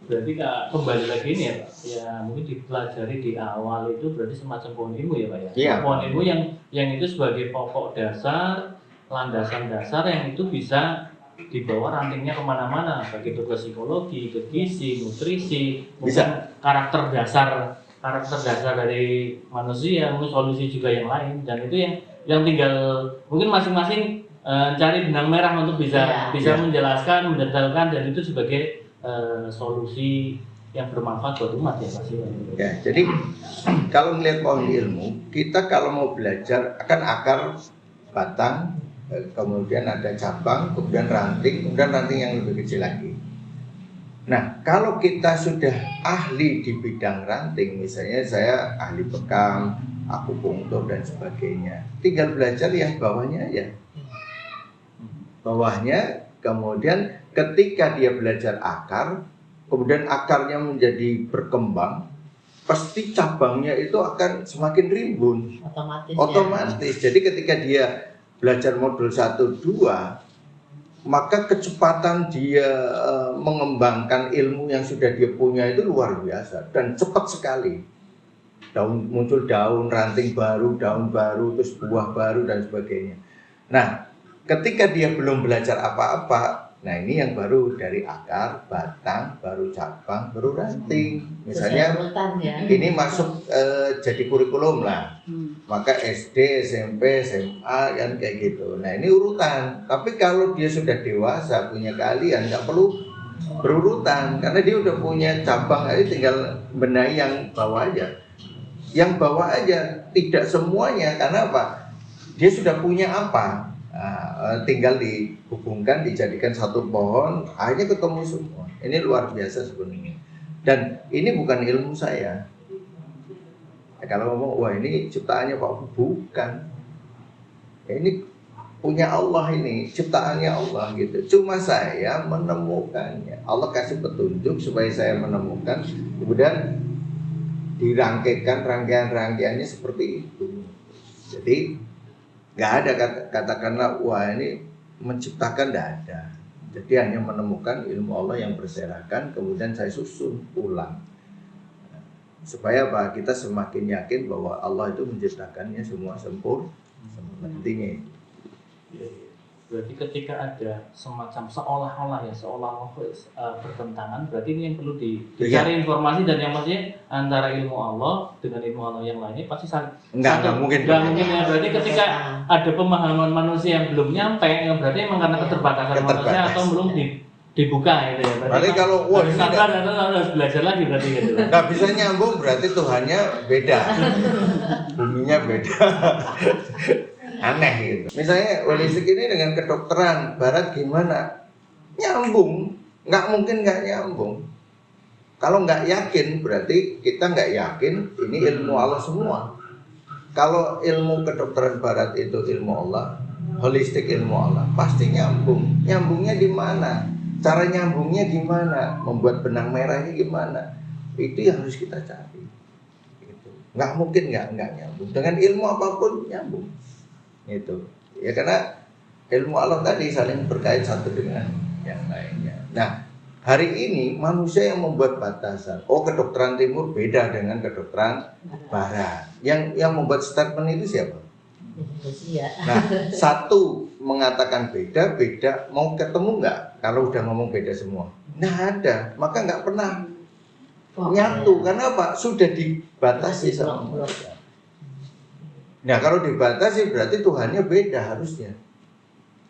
berarti kembali lagi ini ya Pak, ya mungkin dipelajari di awal itu berarti semacam pohon ilmu ya Pak ya? Iya. Pohon ilmu yang itu sebagai pokok dasar, landasan dasar yang itu bisa dibawa rantingnya kemana-mana, baik itu ke psikologi, ke gizi, nutrisi, Bisa. karakter dasar dari manusia, mungkin solusi juga yang lain, dan itu yang tinggal mungkin masing-masing cari benang merah untuk bisa menjelaskan, mendetailkan, dan itu sebagai solusi yang bermanfaat buat umat ya pasti. Ya, jadi kalau melihat pohon ilmu, kita kalau mau belajar akan akar, batang, kemudian ada cabang, kemudian ranting yang lebih kecil lagi. Nah, kalau kita sudah ahli di bidang ranting, misalnya saya ahli bekam, akupunktur dan sebagainya, tinggal belajar yang bawahnya aja. Bawahnya, kemudian ketika dia belajar akar, kemudian akarnya menjadi berkembang, pasti cabangnya itu akan semakin rimbun. Otomatis. Jadi ketika dia belajar modul 1, 2, maka kecepatan dia mengembangkan ilmu yang sudah dia punya itu luar biasa dan cepat sekali. Muncul daun, ranting baru, daun baru, terus buah baru dan sebagainya. Nah, ketika dia belum belajar apa-apa, nah ini yang baru dari akar, batang, baru cabang, baru ranting. Misalnya ini masuk jadi kurikulum lah. Maka SD, SMP, SMA kan kayak gitu. Nah ini urutan. Tapi kalau dia sudah dewasa, punya keahlian, nggak perlu berurutan karena dia udah punya cabang, aja tinggal benahi yang bawah aja. Yang bawah aja, tidak semuanya. Karena apa? Dia sudah punya apa? Nah, tinggal dihubungkan, dijadikan satu pohon, akhirnya ketemu semua. Ini luar biasa sebenarnya. Dan ini bukan ilmu saya. Kalau ngomong, wah ini ciptaannya Pak, bukan. Ini punya Allah, ini ciptaannya Allah gitu. Cuma saya menemukannya. Allah kasih petunjuk supaya saya menemukan, kemudian dirangkaikan rangkaian-rangkaiannya seperti itu. Jadi nggak ada katakanlah wah ini menciptakan, nggak ada. Jadi hanya menemukan ilmu Allah yang berserakan, kemudian saya susun ulang. Supaya apa? Kita semakin yakin bahwa Allah itu menciptakannya semua sempurna. Intinya itu. Berarti ketika ada semacam seolah-olah bertentangan, berarti ini yang perlu dicari informasi, dan yang maksudnya antara ilmu Allah dengan ilmu Allah yang lainnya pasti nggak mungkin ya. Berarti ketika ada pemahaman manusia yang belum nyampe, berarti memang karena keterbatasan manusia atau belum dibuka itu ya. Berarti kalau harus sabar atau harus belajar lagi berarti gitu. Nggak bisa nyambung, berarti Tuhannya beda, buminya beda. Aneh gitu. Misalnya holistik ini dengan kedokteran barat gimana? Nyambung, nggak mungkin nggak nyambung. Kalau nggak yakin berarti kita nggak yakin ini ilmu Allah semua. Kalau ilmu kedokteran barat itu ilmu Allah, holistik ilmu Allah, pasti nyambung. Nyambungnya di mana? Cara nyambungnya gimana? Membuat benang merahnya gimana? Itu yang harus kita cari. Gitu. Nggak mungkin nggak nyambung. Dengan ilmu apapun nyambung. Itu ya karena ilmu Allah tadi saling berkait satu dengan yang lainnya. Nah, hari ini manusia yang membuat batasan. Oh, kedokteran timur beda dengan kedokteran barat. Yang membuat statement itu siapa? Nah, satu mengatakan beda, mau ketemu nggak? Kalau udah ngomong beda semua, nah ada, maka nggak pernah nyatu. Karena apa? Sudah dibatasi sama mereka. Nah kalau dibatasi berarti Tuhannya beda harusnya.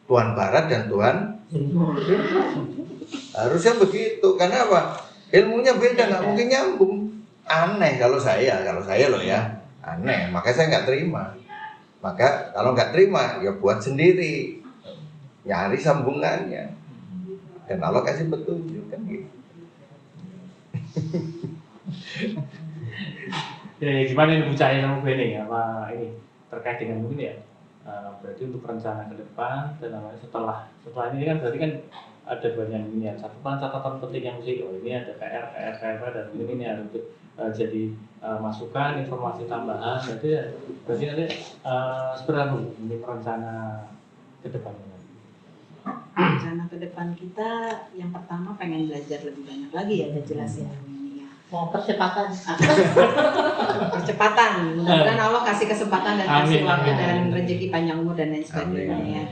Tuhan Barat dan Tuhan harusnya begitu. Karena apa? Ilmunya beda, nggak mungkin nyambung. Aneh kalau saya loh ya, aneh. Maka saya nggak terima. Maka kalau nggak terima ya buat sendiri, nyari sambungannya. Dan Allah kasih petunjuk kan gitu. Ya, gimana ini bicarain sama gue nih, apa ini terkait dengan mungkin ya, berarti untuk rencana ke depan dan namanya setelah ini kan berarti kan ada banyak ini ya, catatan penting yang mesti, oh ini ada PR dan ini harus untuk jadi masukan, informasi tambahan, berarti nanti seperti apa ini rencana ke depannya? rencana ke depan kita yang pertama pengen belajar lebih banyak lagi ya, udah jelas ya ini ya. Mau percepatan. Percepatan, mudah-mudahan Allah kasih kesempatan dan kasih Amin, waktu amin. dan rezeki panjang umur dan lain sebagainya Amin. ya.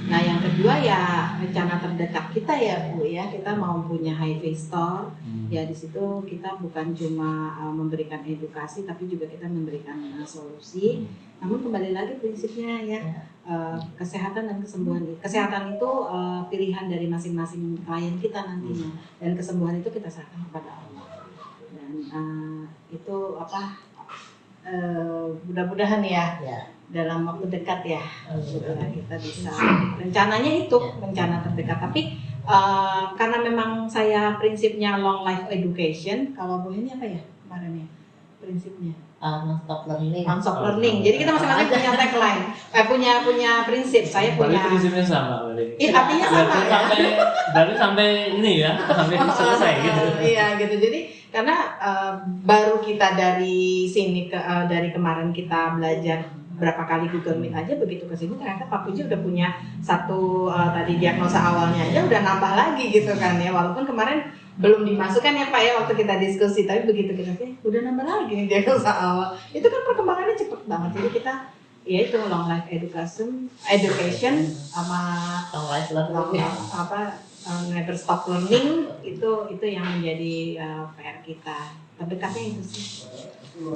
Nah yang kedua ya rencana terdekat kita ya Bu ya, kita mau punya HIV store. Ya di situ kita bukan cuma memberikan edukasi tapi juga kita memberikan solusi. Namun kembali lagi prinsipnya ya kesehatan dan kesembuhan. Kesehatan itu pilihan dari masing-masing klien kita nantinya dan kesembuhan itu kita serahkan kepada Allah. Dan itu mudah-mudahan ya dalam waktu dekat ya kita bisa rencananya itu rencana terdekat tapi karena memang saya prinsipnya long life education. Kalau Bu ini apa ya kemarin ya prinsipnya Non-stop learning. non-stop learning. Jadi kita masing-masing punya tagline, punya prinsip. Saya Berarti punya prinsipnya sama berarti. artinya sama ya. Sampai ini ya, sampai selesai gitu. Iya gitu. Jadi karena baru kita dari sini dari kemarin kita belajar berapa kali Google Meet aja, begitu ke sini ternyata Pak Puji udah punya satu tadi diagnosa awalnya aja udah nambah lagi gitu kan ya, walaupun kemarin belum dimasukkan ya Pak ya waktu kita diskusi, tapi begitu kita udah nambah lagi nih diagnosa awal. Itu kan perkembangannya cepet banget, jadi kita ya itu long life education sama Long life learning. never stop learning itu yang menjadi PR kita terdekatnya itu sih.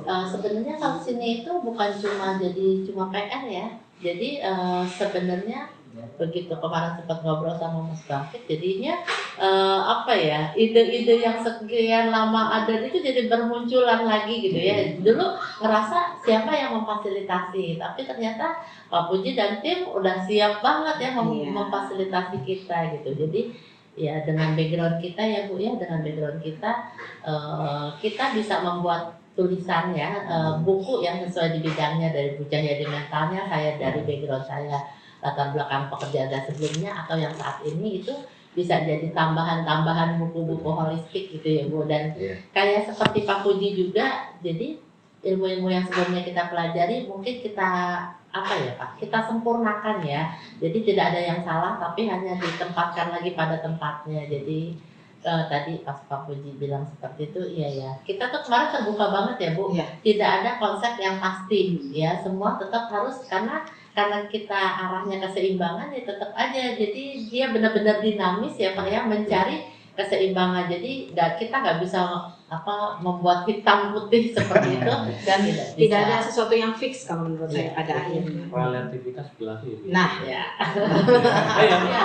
Sebenarnya kalau sini itu bukan cuma PR ya. Jadi sebenarnya begitu kemarin sempat ngobrol sama Mas David, jadinya ide-ide yang sekian lama ada itu jadi bermunculan lagi gitu ya. Dulu ngerasa siapa yang memfasilitasi, tapi ternyata Pak Puji dan tim udah siap banget ya memfasilitasi kita gitu. Jadi ya dengan background kita ya Bu ya, dengan background kita bisa membuat tulisan ya, buku yang sesuai di bidangnya, dari Bu Cahya di mentalnya, saya dari background saya latar belakang pekerjaan saya sebelumnya atau yang saat ini itu bisa jadi tambahan buku-buku holistik gitu ya Bu. Dan kayak seperti Pak Puji juga, jadi ilmu-ilmu yang sebelumnya kita pelajari mungkin kita kita sempurnakan ya. Jadi tidak ada yang salah tapi hanya ditempatkan lagi pada tempatnya. Jadi tadi pas Pak Puji bilang seperti itu, iya ya. Kita tuh kemarin terbuka banget ya Bu. Tidak ada konsep yang pasti ya. Semua tetap harus karena kita arahnya keseimbangan ya tetap aja. Jadi dia benar-benar dinamis ya Pak ya, mencari keseimbangan. Jadi kita nggak bisa membuat hitam putih seperti itu Dan tidak ada sesuatu yang fix kalau menurut saya pada akhirnya. Relativitas berlaku ya. Nah ya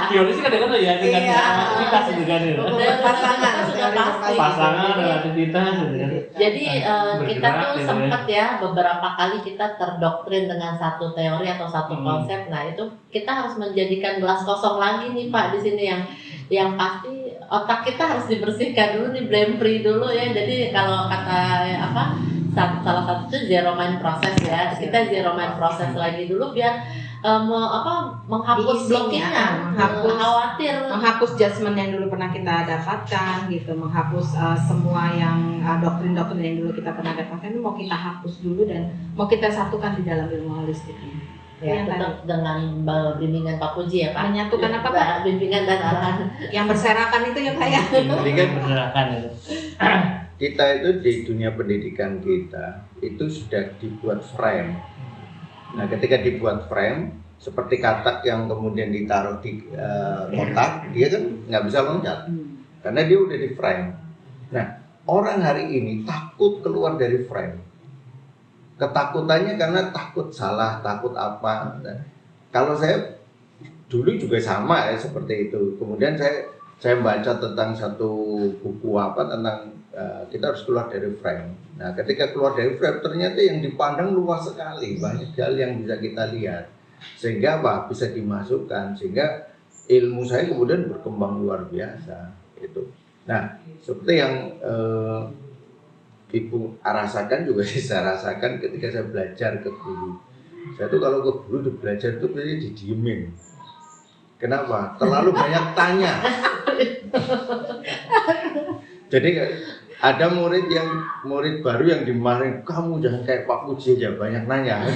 teori sih kadang-kadang ya dengan relativitas gitu kan ya. Pasangan sudah pasti. Pasangan relativitas gitu kan. Jadi kita tuh sempat ya beberapa kali kita terdoktrin dengan satu teori atau satu konsep. Nah itu kita harus menjadikan gelas kosong lagi nih Pak di sini yang pasti otak kita harus dibersihkan dulu, di blame free dulu ya. Jadi kalau kata salah satu itu zero mind process ya. Kita zero mind process lagi dulu biar menghapus blokingnya, menghapus judgement yang dulu pernah kita dapatkan gitu, menghapus semua yang doktrin-doktrin yang dulu kita pernah dapatkan itu mau kita hapus dulu dan mau kita satukan di dalam ilmu holistik ini. Ya, tetap dengan bimbingan Pak Puji ya Pak. Menyatukan apa Pak? Bimbingan dan arahan. Yang berserakan itu ya Pak ya. Jadi kan Berserakan itu. kita itu di dunia pendidikan kita itu sudah dibuat frame. Nah, ketika dibuat frame seperti katak yang kemudian ditaruh di kotak, dia kan nggak bisa loncat karena dia udah di frame. Nah, orang hari ini takut keluar dari frame. Ketakutannya karena takut salah, takut apa. Nah, kalau saya dulu juga sama ya seperti itu. Kemudian saya baca tentang satu buku tentang kita harus keluar dari frame. Nah, ketika keluar dari frame ternyata yang dipandang luas sekali, banyak hal yang bisa kita lihat. Sehingga bisa dimasukkan, sehingga ilmu saya kemudian berkembang luar biasa itu. Nah, seperti yang Ibu rasakan juga saya rasakan ketika saya belajar ke guru. Saya tuh kalau ke guru belajar tuh biasanya didiemin. Kenapa? Terlalu banyak tanya. Jadi ada murid baru yang dimarahin, kamu jangan kayak Pak Puji aja banyak nanya.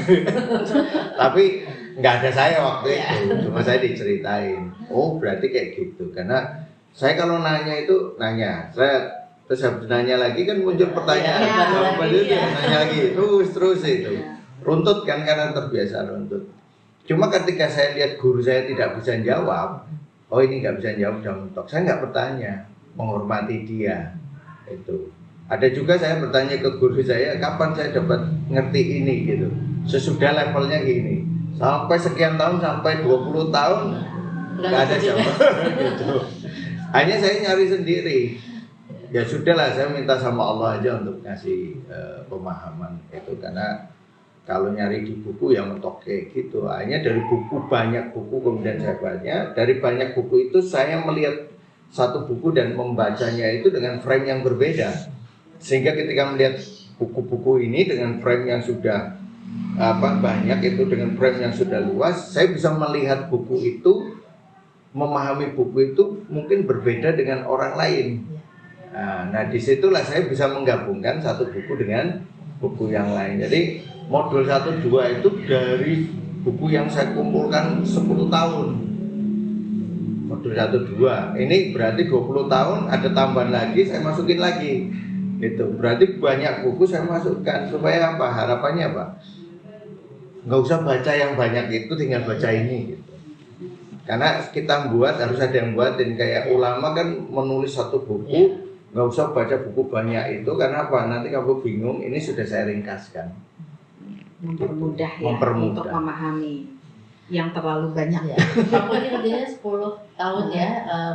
Tapi nggak ada saya waktu itu, cuma saya diceritain. Oh berarti kayak gitu, karena saya kalau nanya itu nanya, saya terus habis nanya lagi kan muncul pertanyaan, jawaban itu nanya lagi, terus itu runtut kan karena terbiasa runtut. Cuma ketika saya lihat guru saya tidak bisa jawab, oh ini nggak bisa jawab udah mentok, saya nggak bertanya, menghormati dia. Itu ada juga saya bertanya ke guru saya, kapan saya dapat ngerti ini gitu, sesudah levelnya gini, sampai sekian tahun, sampai 20 tahun nggak ada jawaban gitu. Hanya saya nyari sendiri. Ya sudahlah, saya minta sama Allah aja untuk ngasih pemahaman itu, karena kalau nyari di buku yang mentok kayak gitu, hanya dari buku, banyak buku kemudian saya baca, dari banyak buku itu saya melihat satu buku dan membacanya itu dengan frame yang berbeda, sehingga ketika melihat buku-buku ini dengan frame yang sudah banyak itu, dengan frame yang sudah luas, saya bisa melihat buku itu, memahami buku itu mungkin berbeda dengan orang lain. Nah disitulah saya bisa menggabungkan satu buku dengan buku yang lain. Jadi modul 1-2 itu dari buku yang saya kumpulkan 10 tahun. Modul 1-2 ini berarti 20 tahun, ada tambahan lagi, saya masukin lagi. Itu berarti banyak buku saya masukkan, supaya apa? Harapannya apa? Nggak usah baca yang banyak itu, tinggal baca ini gitu. Karena kita buat, harus ada yang buatin. Kayak ulama kan menulis satu buku, nggak usah baca buku banyak itu, karena apa? Nanti kamu bingung, ini sudah saya ringkaskan. Mempermudah ya, Mempermudah. untuk memahami yang terlalu banyak. Ya. Pak Puji kerjanya 10 tahun ya,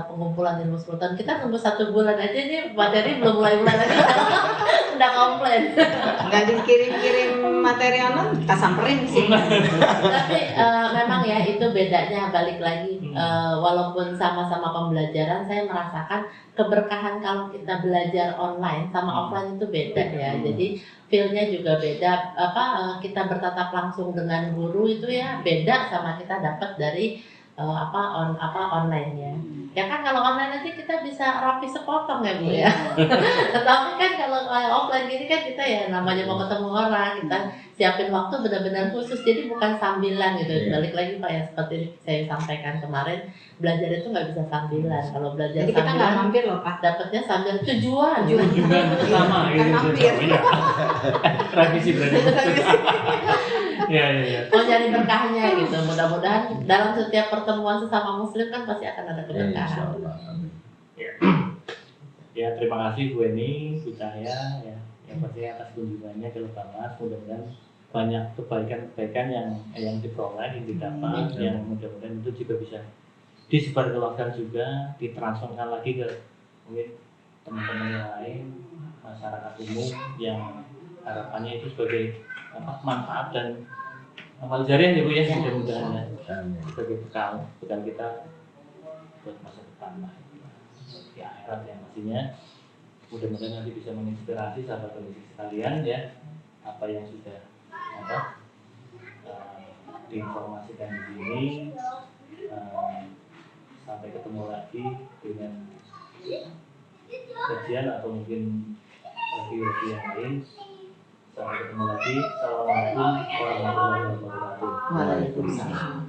pengumpulan ilmu 10 tahun. Kita tunggu 1 bulan aja nih, materi belum mulai lagi. Udah komplain. Nggak dikirim-kirim materi online, kita samperin di sini. Tapi memang ya itu bedanya, balik lagi. Walaupun sama-sama pembelajaran, saya merasakan keberkahan kalau kita belajar online sama offline itu beda ya. Jadi feel-nya juga beda. Kita bertatap langsung dengan guru itu ya beda sama kita dapat dari online ya. Ya kan kalau online nanti kita bisa rapi sepotong ya Bu ya. Tapi kan kalau offline gini kan kita ya namanya mau ketemu orang, kita siapin waktu benar-benar khusus, jadi bukan sambilan gitu. Balik lagi Pak ya, seperti saya sampaikan kemarin, belajar itu nggak bisa sambilan. Kalau belajar Jadi kita nggak sambilan mampir loh Pak. dapatnya sambil tujuan. Tujuan bersama Kan mampir. Iya. Revisi berarti. Iya. Mau nyari berkahnya gitu. Mudah-mudahan dalam setiap pertemuan sesama muslim kan pasti akan ada keberkahan. Ya, terima kasih Bu Eni, Bu Cahya ya, yang pasti atas kunjungannya ke Lebamas. Mudah-mudahan banyak kebaikan-kebaikan yang diperoleh, yang didapat, yang mudah-mudahan itu juga bisa disebarluaskan juga, ditransferkan lagi ke mungkin teman-teman yang lain, masyarakat umum yang harapannya itu sebagai manfaat dan amal jariah ya Bu ya, mudah-mudahan ya, sebagai bekal kita buat masa depan lah, di akhirat ya pastinya. Mudah-mudahan nanti bisa menginspirasi sahabat kondisi sekalian ya, apa yang sudah diinformasikan di sini. Sampai ketemu lagi dengan kajian atau mungkin review yang lain. Sampai ketemu lagi. Assalamualaikum warahmatullahi wabarakatuh. Waalaikumsalam.